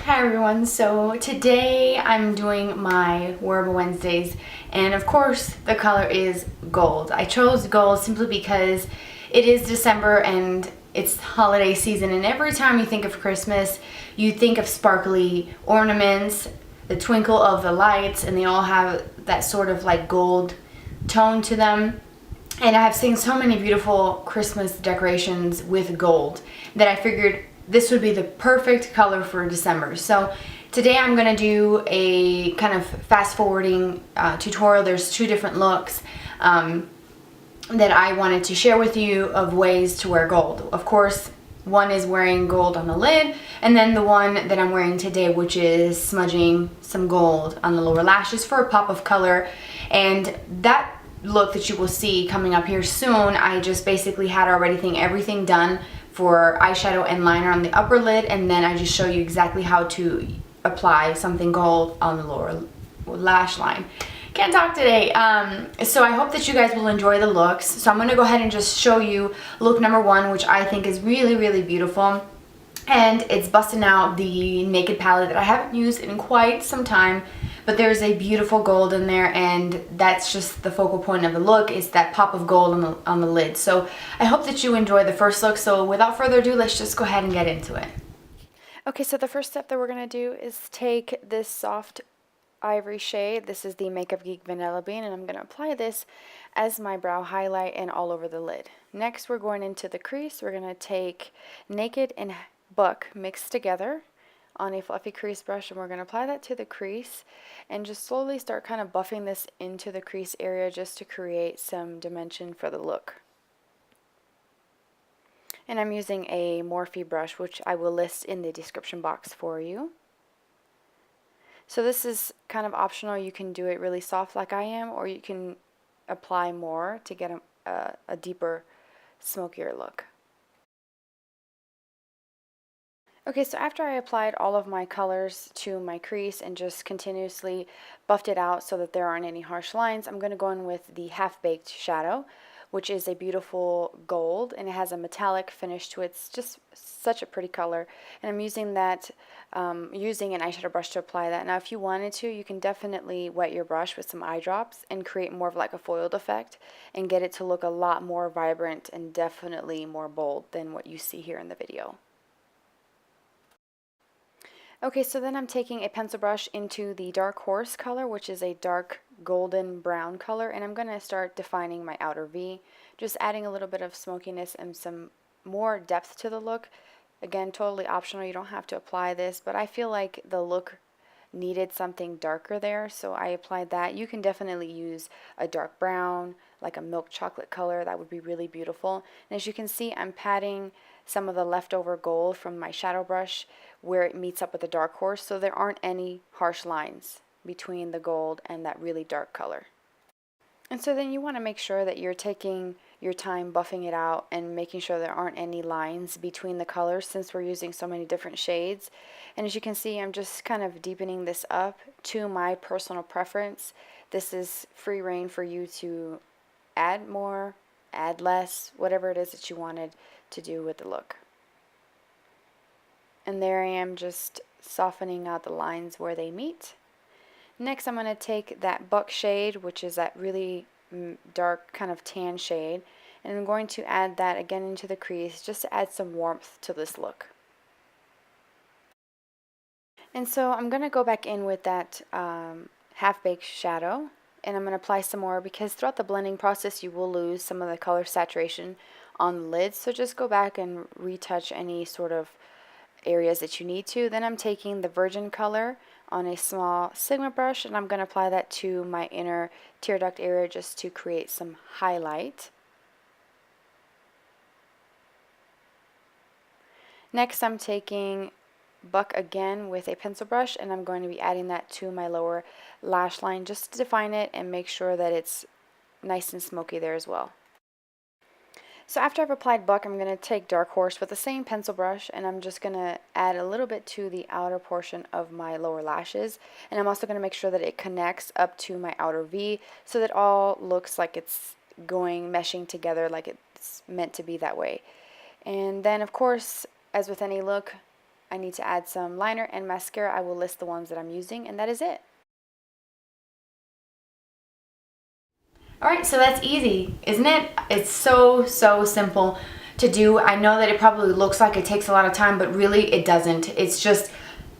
Hi everyone, so today I'm doing my Wearable Wednesdays, and of course the color is gold. I chose gold simply because it is December and it's holiday season, and every time you think of Christmas you think of sparkly ornaments, the twinkle of the lights, and they all have that sort of like gold tone to them. And I have seen so many beautiful Christmas decorations with gold that I figured this would be the perfect color for December. So today I'm going to do a kind of fast forwarding tutorial. There's two different looks that I wanted to share with you of ways to wear gold. Of course, one is wearing gold on the lid, and then the one that I'm wearing today, which is smudging some gold on the lower lashes for a pop of color. And that look that you will see coming up here soon, I just basically had already everything done for eyeshadow and liner on the upper lid, and then I just show you exactly how to apply something gold on the lower lash line. Can't talk today. So I hope that you guys will enjoy the looks. So I'm going to go ahead and just show you look number one, which I think is really beautiful. And it's busting out the Naked palette that I haven't used in quite some time, but there's a beautiful gold in there, and that's just the focal point of the look, is that pop of gold on the lid. So I hope that you enjoy the first look. So without further ado, let's just go ahead and get into it. Okay, so the first step that we're going to do is take this soft ivory shade. This is the Makeup Geek Vanilla Bean, and I'm going to apply this as my brow highlight and all over the lid. Next, we're going into the crease. We're going to take Naked and Buck mixed together on a fluffy crease brush, and we're going to apply that to the crease and just slowly start kind of buffing this into the crease area just to create some dimension for the look. And I'm using a Morphe brush, which I will list in the description box for you. So this is kind of optional. You can do it really soft like I am, or you can apply more to get a deeper, smokier look. Okay, so after I applied all of my colors to my crease and just continuously buffed it out so that there aren't any harsh lines, I'm going to go in with the Half-Baked shadow, which is a beautiful gold, and it has a metallic finish to it. It's just such a pretty color, and I'm using that, using an eyeshadow brush to apply that. Now if you wanted to, you can definitely wet your brush with some eye drops and create more of like a foiled effect and get it to look a lot more vibrant and definitely more bold than what you see here in the video. Okay, so then I'm taking a pencil brush into the Dark Horse color, which is a dark golden brown color, and I'm going to start defining my outer V, just adding a little bit of smokiness and some more depth to the look. Again, totally optional. You don't have to apply this, but I feel like the look needed something darker there, so I applied that. You can definitely use a dark brown, like a milk chocolate color. That would be really beautiful. And as you can see, I'm patting some of the leftover gold from my shadow brush where it meets up with the Dark Horse, so there aren't any harsh lines between the gold and that really dark color. And so then you want to make sure that you're taking your time buffing it out and making sure there aren't any lines between the colors, since we're using so many different shades. And as you can see, I'm just kind of deepening this up to my personal preference. This is free reign for you to add more, add less, whatever it is that you wanted to do with the look. And there I am, just softening out the lines where they meet. Next, I'm going to take that Buck shade, which is that really dark kind of tan shade, and I'm going to add that again into the crease just to add some warmth to this look. And so I'm going to go back in with that Half-Baked shadow, and I'm going to apply some more, because throughout the blending process you will lose some of the color saturation on the lid, so just go back and retouch any sort of areas that you need to. Then I'm taking the Virgin color on a small Sigma brush, and I'm going to apply that to my inner tear duct area just to create some highlight. Next, I'm taking Buck again with a pencil brush, and I'm going to be adding that to my lower lash line just to define it and make sure that it's nice and smoky there as well. So after I've applied Buck, I'm going to take Dark Horse with the same pencil brush, and I'm just going to add a little bit to the outer portion of my lower lashes. And I'm also going to make sure that it connects up to my outer V so that all looks like it's meshing together, like it's meant to be that way. And then, of course, as with any look, I need to add some liner and mascara. I will list the ones that I'm using, and that is it. Alright, so that's easy, isn't it? It's so simple to do. I know that it probably looks like it takes a lot of time, but really it doesn't. It's just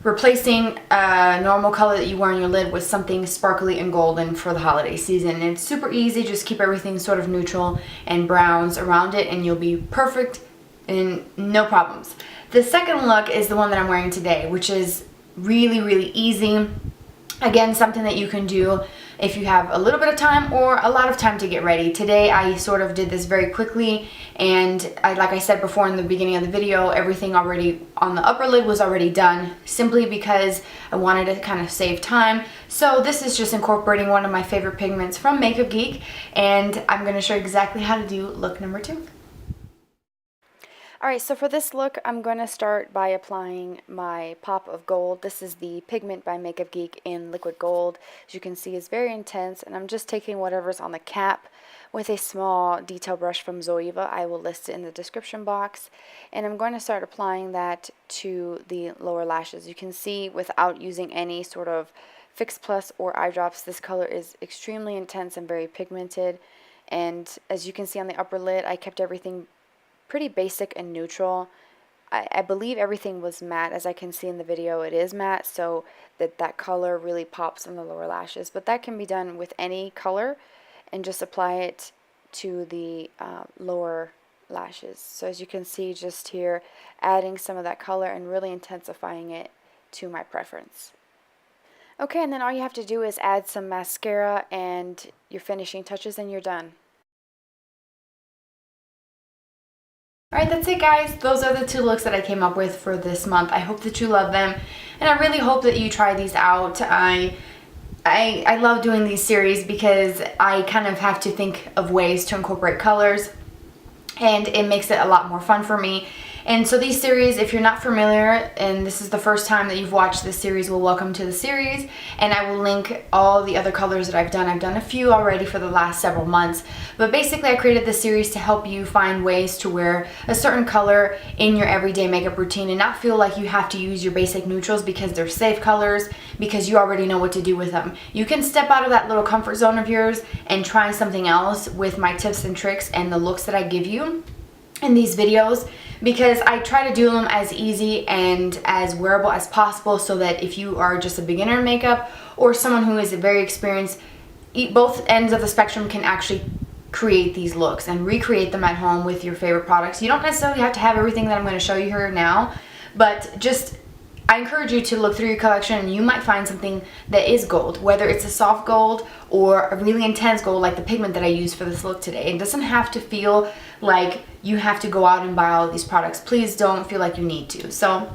replacing a normal color that you wear on your lid with something sparkly and golden for the holiday season. And it's super easy. Just keep everything sort of neutral and browns around it and you'll be perfect and no problems. The second look is the one that I'm wearing today, which is really easy. Again, something that you can do if you have a little bit of time or a lot of time to get ready. Today I sort of did this very quickly, and like I said before in the beginning of the video, everything already on the upper lid was already done, simply because I wanted to kind of save time. So this is just incorporating one of my favorite pigments from Makeup Geek, and I'm going to show you exactly how to do look number 2. Alright, so for this look, I'm going to start by applying my pop of gold. This is the Pigment by Makeup Geek in liquid gold. As you can see, it's very intense, and I'm just taking whatever's on the cap with a small detail brush from Zoeva. I will list it in the description box. And I'm going to start applying that to the lower lashes. You can see without using any sort of Fix Plus or eye drops, this color is extremely intense and very pigmented. And as you can see on the upper lid, I kept everything pretty basic and neutral. I believe everything was matte. As I can see in the video, it is matte, so that color really pops on the lower lashes. But that can be done with any color, and just apply it to the lower lashes. So as you can see just here, adding some of that color and really intensifying it to my preference. Okay, and then all you have to do is add some mascara and your finishing touches, and you're done. Alright, that's it guys. Those are the 2 looks that I came up with for this month. I hope that you love them, and I really hope that you try these out. I love doing these series because I kind of have to think of ways to incorporate colors, and it makes it a lot more fun for me. And so these series, if you're not familiar and this is the first time that you've watched this series, well, welcome to the series. And I will link all the other colors that I've done. I've done a few already for the last several months. But basically I created this series to help you find ways to wear a certain color in your everyday makeup routine and not feel like you have to use your basic neutrals because they're safe colors, because you already know what to do with them. You can step out of that little comfort zone of yours and try something else with my tips and tricks and the looks that I give you in these videos, because I try to do them as easy and as wearable as possible, so that if you are just a beginner in makeup or someone who is very experienced, both ends of the spectrum can actually create these looks and recreate them at home with your favorite products. You don't necessarily have to have everything that I'm going to show you here now, but just I encourage you to look through your collection and you might find something that is gold, whether it's a soft gold or a really intense gold like the pigment that I used for this look today. It doesn't have to feel like you have to go out and buy all of these products. Please don't feel like you need to. So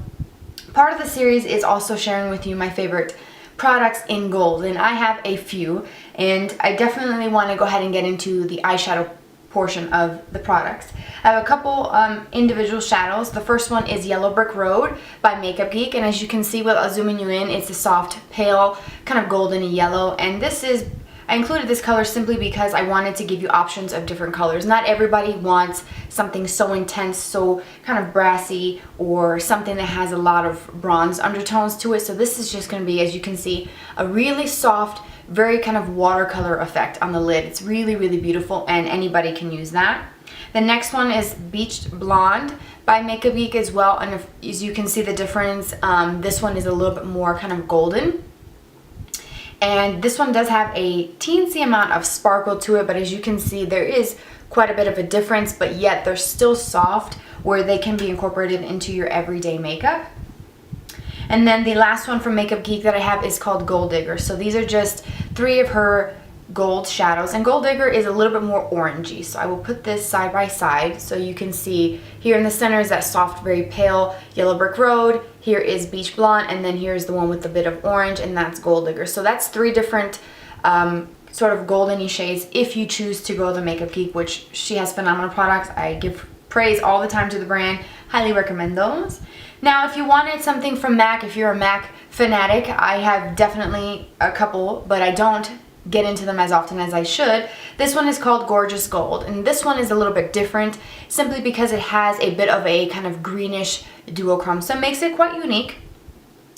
part of the series is also sharing with you my favorite products in gold, and I have a few, and I definitely want to go ahead and get into the eyeshadow portion of the products. I have a couple individual shadows. The first one is Yellow Brick Road by Makeup Geek, and as you can see without zooming you in, it's a soft, pale, kind of golden yellow, and this is, I included this color simply because I wanted to give you options of different colors. Not everybody wants something so intense, so kind of brassy, or something that has a lot of bronze undertones to it. So this is just going to be, as you can see, a really soft, very kind of watercolor effect on the lid. It's really beautiful, and anybody can use that. The next one is Beached Blonde by Makeup Geek as well, and as you can see the difference, this one is a little bit more kind of golden. And this one does have a teensy amount of sparkle to it, but as you can see, there is quite a bit of a difference, but yet they're still soft where they can be incorporated into your everyday makeup. And then the last one from Makeup Geek that I have is called Gold Digger. So these are just 3 of her gold shadows, and Gold Digger is a little bit more orangey. So I will put this side by side so you can see here in the center is that soft, very pale Yellow Brick Road. Here is Beach Blonde, and then here's the one with a bit of orange, and that's Gold Digger. So that's 3 different sort of golden-y shades if you choose to go the Makeup Geek, which she has phenomenal products. I give praise all the time to the brand. Highly recommend those. Now, if you wanted something from MAC, if you're a MAC fanatic, I have definitely a couple, but I don't get into them as often as I should. This one is called Gorgeous Gold, and this one is a little bit different simply because it has a bit of a kind of greenish duochrome, so it makes it quite unique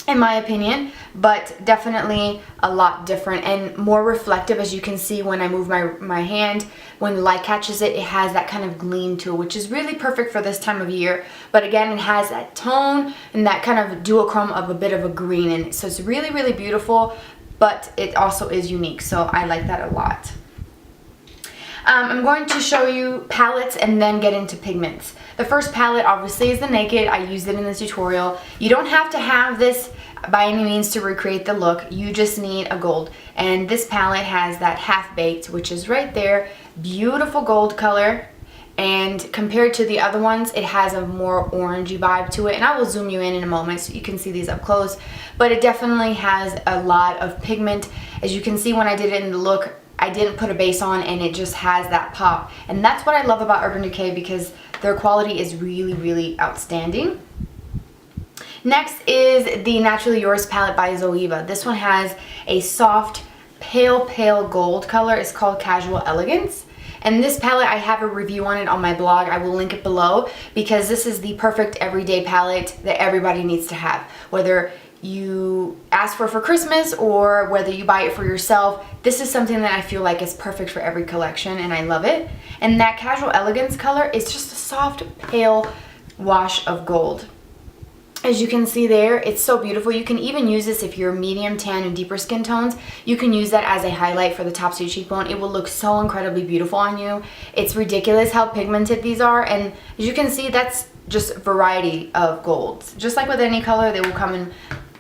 in my opinion, but definitely a lot different and more reflective. As you can see when I move my hand, when the light catches it, it has that kind of gleam to it, which is really perfect for this time of year. But again, it has that tone and that kind of duochrome of a bit of a green in it. So it's really, really beautiful, but it also is unique. So I like that a lot. I'm going to show you palettes and then get into pigments. The first palette obviously is the Naked. I used it in this tutorial. You don't have to have this by any means to recreate the look. You just need a gold. And this palette has that Half Baked, which is right there. Beautiful gold color. And compared to the other ones, it has a more orangey vibe to it. And I will zoom you in a moment so you can see these up close. But it definitely has a lot of pigment. As you can see when I did it in the look, I didn't put a base on and it just has that pop. And that's what I love about Urban Decay, because their quality is really, really outstanding. Next is the Naturally Yours palette by Zoeva. This one has a soft, pale gold color. It's called Casual Elegance. And this palette, I have a review on it on my blog. I will link it below, because this is the perfect everyday palette that everybody needs to have. Whether you ask for Christmas or whether you buy it for yourself, this is something that I feel like is perfect for every collection, and I love it. And that Casual Elegance color is just a soft, pale wash of gold. As you can see there, it's so beautiful. You can even use this if you're medium tan and deeper skin tones. You can use that as a highlight for the tops of your cheekbone. It will look so incredibly beautiful on you. It's ridiculous how pigmented these are, and as you can see, that's just variety of golds. Just like with any color, they will come in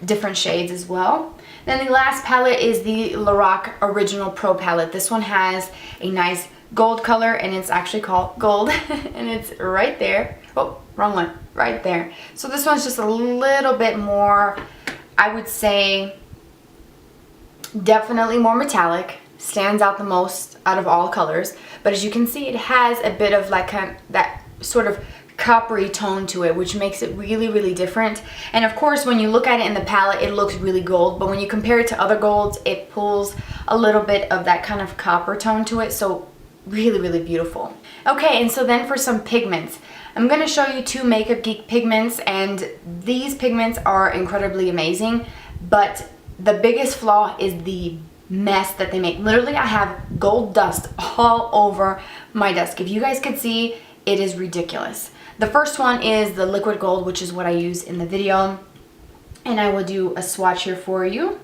different shades as well. Then the last palette is the LORAC Original Pro Palette. This one has a nice gold color, and it's actually called Gold, and it's right there. Oh, wrong one. Right there. So this one's just a little bit more, I would say, definitely more metallic. Stands out the most out of all colors. But as you can see, it has a bit of like that sort of coppery tone to it, which makes it really, really different. And of course, when you look at it in the palette, it looks really gold, but when you compare it to other golds, it pulls a little bit of that kind of copper tone to it. So really, really beautiful. Okay, and so then for some pigments. I'm going to show you two Makeup Geek pigments, and these pigments are incredibly amazing, but the biggest flaw is the mess that they make. Literally, I have gold dust all over my desk. If you guys could see, it is ridiculous. The first one is the Liquid Gold, which is what I use in the video, and I will do a swatch here for you.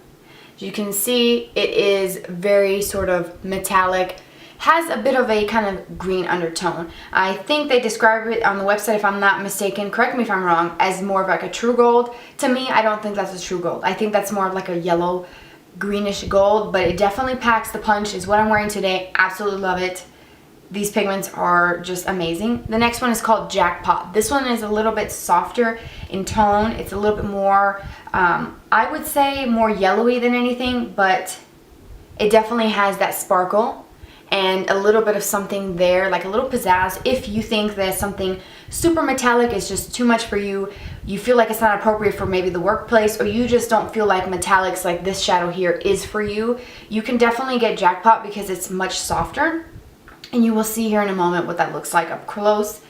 As you can see, it is very sort of metallic, has a bit of a kind of green undertone. I think they describe it on the website, if I'm not mistaken, correct me if I'm wrong, as more of like a true gold. To me, I don't think that's a true gold. I think that's more of like a yellow greenish gold, but it definitely packs the punch. Is what I'm wearing today. Absolutely love it. These pigments are just amazing. The next one is called Jackpot. This one is a little bit softer in tone. It's a little bit more, I would say more yellowy than anything, but it definitely has that sparkle and a little bit of something there, like a little pizzazz. If you think that something super metallic is just too much for you, you feel like it's not appropriate for maybe the workplace, or you just don't feel like metallics like this shadow here is for you, you can definitely get Jackpot because it's much softer. And you will see here in a moment what that looks like up close.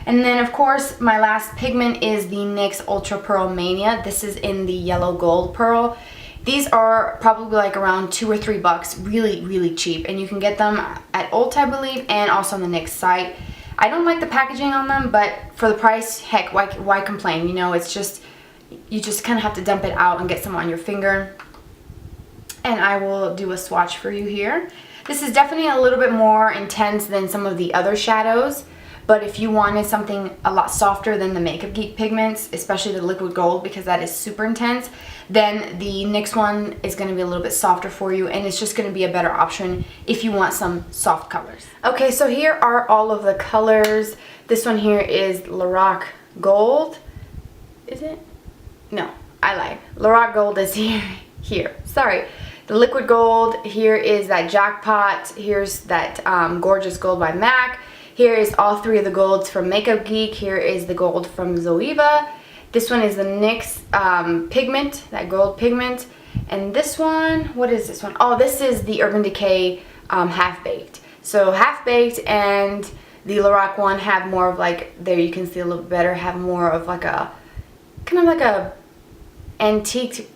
And then of course my last pigment is the NYX Ultra Pearl Mania. This is in the yellow gold pearl. These are probably like around $2 or $3, really, really cheap. And you can get them at Ulta, I believe, and also on the NYX site. I don't like the packaging on them, but for the price, heck, why complain? You know, it's just, you just kind of have to dump it out and get some on your finger. And I will do a swatch for you here. This is definitely a little bit more intense than some of the other shadows, but if you wanted something a lot softer than the Makeup Geek pigments, especially the Liquid Gold, because that is super intense, then the NYX one is going to be a little bit softer for you, and it's just going to be a better option if you want some soft colors. Okay, so here are all of the colors. This one here is LORAC Gold. Is it? No, I lied. LORAC Gold is here. Sorry. The Liquid Gold, here is that Jackpot, here's that Gorgeous Gold by MAC, here is all three of the golds from Makeup Geek, here is the gold from Zoeva, this one is the NYX pigment, that gold pigment, And this one, what is this one? Oh, this is the Urban Decay Half Baked. So Half Baked and the LORAC one have more of like, there you can see a little bit better, have more of like a, kind of like a antique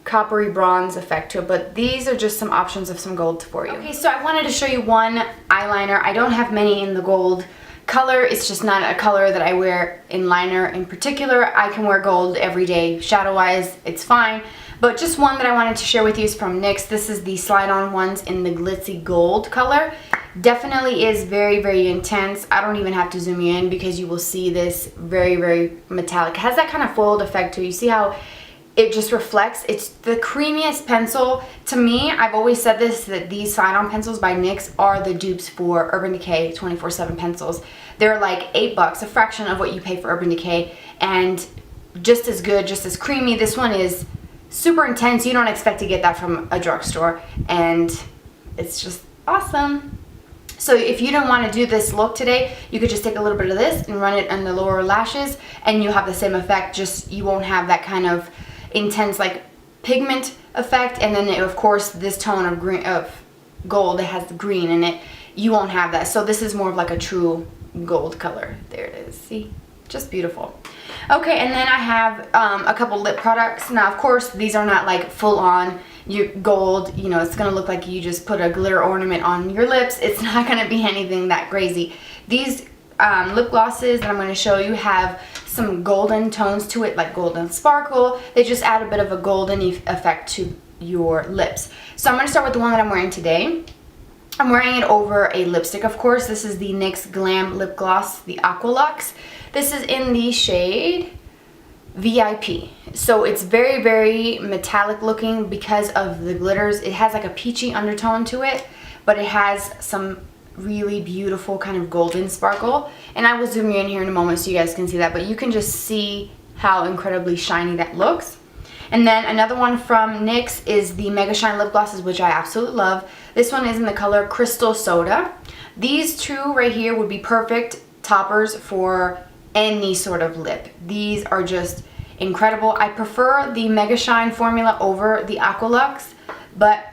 coppery bronze effect to it, but these are just some options of some gold for you. Okay, so I wanted to show you one eyeliner. I don't have many in the gold color. It's just not a color that I wear in liner in particular. I can wear gold every day, shadow wise, it's fine. But just one that I wanted to share with you is from NYX. This is the slide-on ones in the glitzy gold color. Definitely is very, very intense. I don't even have to zoom you in because you will see this very, very metallic. It has that kind of foiled effect too. You see how it just reflects? It's the creamiest pencil. To me, I've always said this, that these slide-on pencils by NYX are the dupes for Urban Decay 24/7 pencils. They're like $8, a fraction of what you pay for Urban Decay, and just as good, just as creamy. This one is super intense. You don't expect to get that from a drugstore, and it's just awesome. So if you don't want to do this look today, you could just take a little bit of this and run it on the lower lashes, and you'll have the same effect, just you won't have that kind of intense like pigment effect. And then of course this tone of green, of gold, it has green in it, you won't have that. So this is more of like a true gold color. There it is, see, just beautiful. Okay, and then I have a couple lip products. Now of course these are not like full on gold, you know, it's gonna look like you just put a glitter ornament on your lips. It's not gonna be anything that crazy. These lip glosses that I'm going to show you have some golden tones to it, like golden sparkle. They just add a bit of a golden effect to your lips. So I'm going to start with the one that I'm wearing today. I'm wearing it over a lipstick, of course. This is the NYX Glam lip gloss, the Aqua Luxe. This is in the shade VIP. So it's very, very metallic looking because of the glitters. It has like a peachy undertone to it, but it has some really beautiful kind of golden sparkle, and I will zoom you in here in a moment so you guys can see that, but you can just see how incredibly shiny that looks. And then another one from NYX is the Mega Shine lip glosses, which I absolutely love. This one is in the color Crystal Soda. These two right here would be perfect toppers for any sort of lip. These are just incredible. I prefer the Mega Shine formula over the Aqua Luxe, but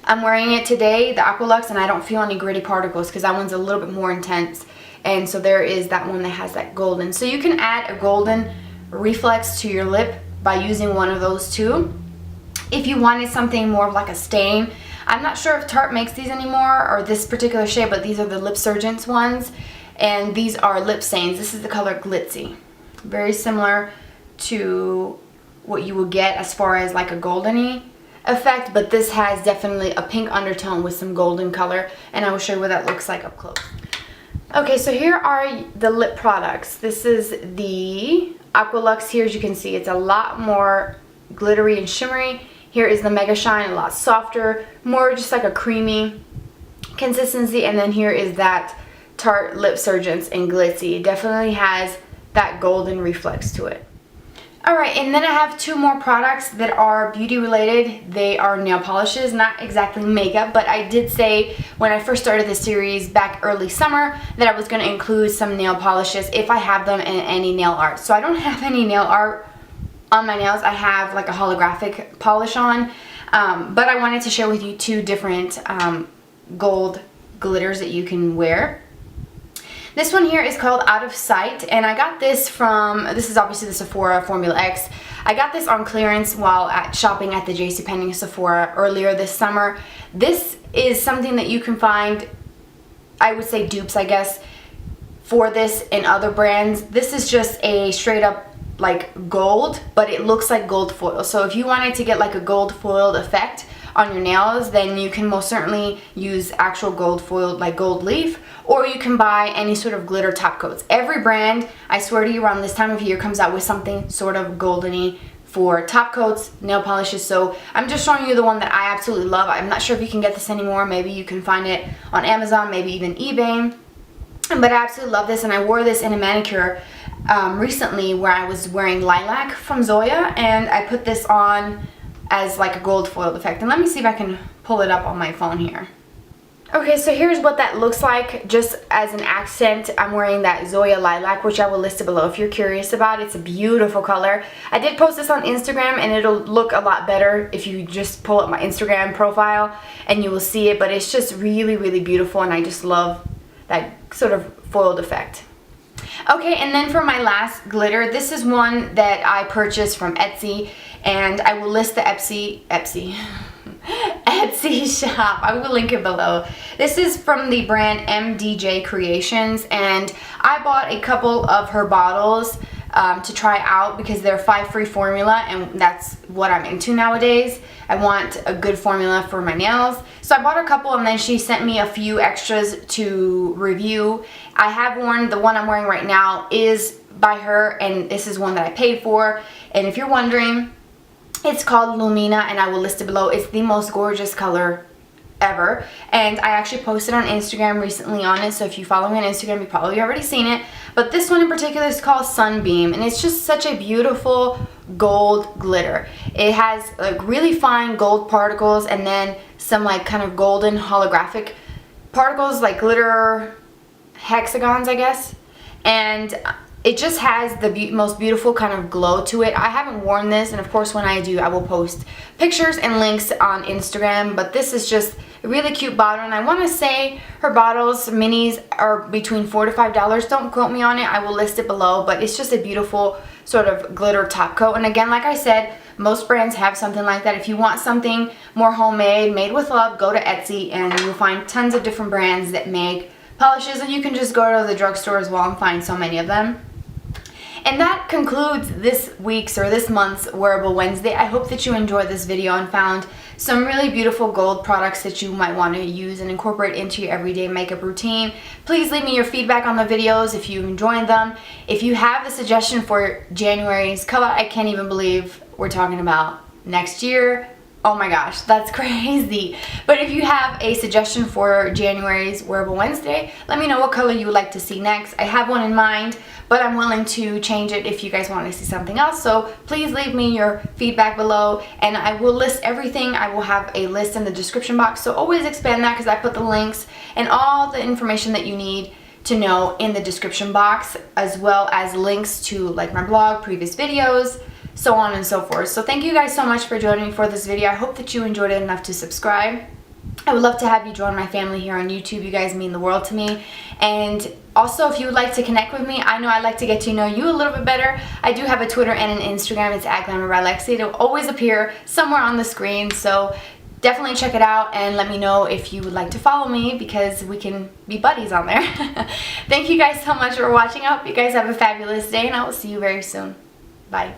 I'm wearing it today, the Aqua Luxe, and I don't feel any gritty particles because that one's a little bit more intense. And so there is that one that has that golden. So you can add a golden reflex to your lip by using one of those two. If you wanted something more of like a stain, I'm not sure if Tarte makes these anymore or this particular shade, but these are the Lip Surgence ones. And these are lip stains. This is the color Glitzy. Very similar to what you would get as far as like a goldeny effect, but this has definitely a pink undertone with some golden color, and I will show you what that looks like up close. Okay, so here are the lip products. This is the Aqua Luxe. Here, as you can see, it's a lot more glittery and shimmery. Here is the Mega Shine, a lot softer, more just like a creamy consistency, and then here is that Tarte Lip Surgence in Glitzy. It definitely has that golden reflex to it. Alright, and then I have two more products that are beauty related. They are nail polishes, not exactly makeup, but I did say when I first started this series back early summer that I was going to include some nail polishes if I have them in any nail art. So I don't have any nail art on my nails. I have like a holographic polish on, but I wanted to share with you two different gold glitters that you can wear. This one here is called Out of Sight, and I got this from, this is obviously the Sephora Formula X. I got this on clearance while shopping at the JCPenney Sephora earlier this summer. This is something that you can find, I would say dupes, I guess, for this in other brands. This is just a straight up like gold, but it looks like gold foil. So if you wanted to get like a gold foiled effect on your nails, then you can most certainly use actual gold foiled, like gold leaf, or you can buy any sort of glitter top coats. Every brand, I swear to you, around this time of year comes out with something sort of goldeny for top coats, nail polishes. So I'm just showing you the one that I absolutely love. I'm not sure if you can get this anymore. Maybe you can find it on Amazon, maybe even eBay. But I absolutely love this, and I wore this in a manicure recently where I was wearing lilac from Zoeva, and I put this on as like a gold foiled effect. And let me see if I can pull it up on my phone here. Okay, so here's what that looks like just as an accent. I'm wearing that Zoeva Lilac, which I will list it below if you're curious about. It's a beautiful color. I did post this on Instagram, and it'll look a lot better if you just pull up my Instagram profile and you will see it, but it's just really, really beautiful, and I just love that sort of foiled effect. Okay, and then for my last glitter, this is one that I purchased from Etsy, and I will list the Etsy shop. I will link it below. This is from the brand MDJ Creations, and I bought a couple of her bottles to try out because they're 5-free formula, and that's what I'm into nowadays. I want a good formula for my nails. So I bought a couple, and then she sent me a few extras to review. I have worn, the one I'm wearing right now is by her, and this is one that I paid for. And if you're wondering, it's called Lumina, and I will list it below. It's the most gorgeous color ever, and I actually posted on Instagram recently on it, so if you follow me on Instagram, you've probably already seen it. But this one in particular is called Sunbeam, and it's just such a beautiful gold glitter. It has like really fine gold particles, and then some like kind of golden holographic particles, like glitter hexagons, I guess. And it just has the most beautiful kind of glow to it. I haven't worn this, and of course when I do, I will post pictures and links on Instagram, but this is just a really cute bottle, and I want to say her bottles, minis, are between $4 to $5. Don't quote me on it. I will list it below, but it's just a beautiful sort of glitter top coat. And again, like I said, most brands have something like that. If you want something more homemade, made with love, go to Etsy, and you'll find tons of different brands that make polishes, and you can just go to the drugstore as well and find so many of them. And that concludes this week's or this month's Wearable Wednesday. I hope that you enjoyed this video and found some really beautiful gold products that you might want to use and incorporate into your everyday makeup routine. Please leave me your feedback on the videos if you enjoyed them. If you have a suggestion for January's color, I can't even believe we're talking about next year. Oh my gosh, that's crazy. But if you have a suggestion for January's Wearable Wednesday, let me know what color you would like to see next. I have one in mind, but I'm willing to change it if you guys want to see something else. So please leave me your feedback below, and I will list everything. I will have a list in the description box, so always expand that because I put the links and all the information that you need to know in the description box, as well as links to like my blog, previous videos, so on and so forth. So thank you guys so much for joining me for this video. I hope that you enjoyed it enough to subscribe. I would love to have you join my family here on YouTube. You guys mean the world to me. And also, if you would like to connect with me, I know I like to get to know you a little bit better. I do have a Twitter and an Instagram. It's @GlamorByLexi. It'll always appear somewhere on the screen, so definitely check it out and let me know if you would like to follow me, because we can be buddies on there. Thank you guys so much for watching. I hope you guys have a fabulous day, and I will see you very soon. Bye.